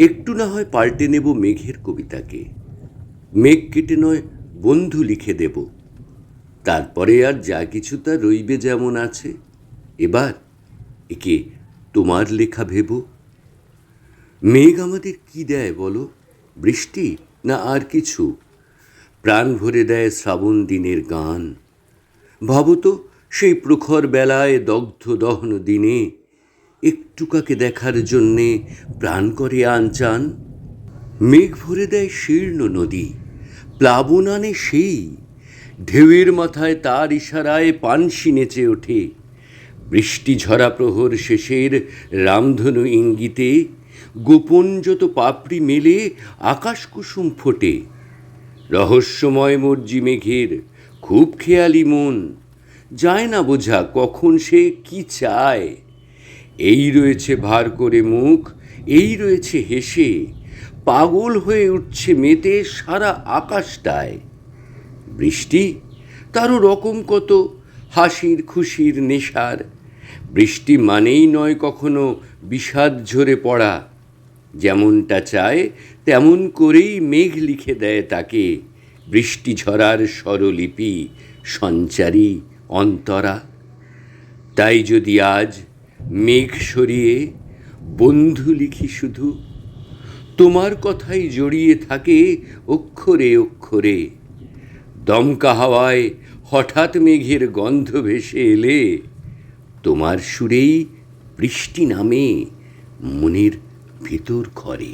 একটু না হয় পাল্টে নেব মেঘের কবিতাকে, মেঘ কেটে নয় বন্ধু লিখে দেব, তারপরে আর যা কিছু তা রইবে যেমন আছে। এবার একে তোমার লেখা ভেব। মেঘ আমাদের কি দেয় বলো, বৃষ্টি না আর কিছু? প্রাণ ভরে দেয় শ্রাবণ দিনের গান। ভাবো তো, সেই প্রখর বেলায় দগ্ধ দহন দিনে একটুকাকে দেখার জন্যে প্রাণ করে আনচান। মেঘ ভরে দেয় শীর্ণ নদী, প্লাবন আনে সেই, ঢেউয়ের মাথায় তার ইশারায় পানসি নেচে ওঠে। বৃষ্টি ঝরা প্রহর শেষের রামধনু ইঙ্গিতে গোপন যত পাপড়ি মেলে আকাশ কুসুম ফোটে। রহস্যময় মর্জি মেঘের, খুব খেয়ালি মন, যায় না বোঝা কখন সে কি চায়। এই রয়েছে ভার করে মুখ, এই রয়েছে হেসে, পাগল হয়ে উঠছে মেতে সারা আকাশটায়। বৃষ্টি তারও রকম কত, হাসির খুশির নেশার। বৃষ্টি মানেই নয় কখনো বিষাদ ঝরে পড়া, যেমনটা চায় তেমন করেই মেঘ লিখে দেয় তাকে বৃষ্টি ঝরার স্বরলিপি সঞ্চারী অন্তরা। তাই যদি আজ মেঘ সরিয়ে বন্ধু লিখি শুধু, তোমার কথাই জড়িয়ে থাকে অক্ষরে অক্ষরে। দমকা হাওয়ায় হঠাৎ মেঘের গন্ধ ভেসে এলে তোমার সুরেই বৃষ্টি নামে মনের ভেতর ঘরে।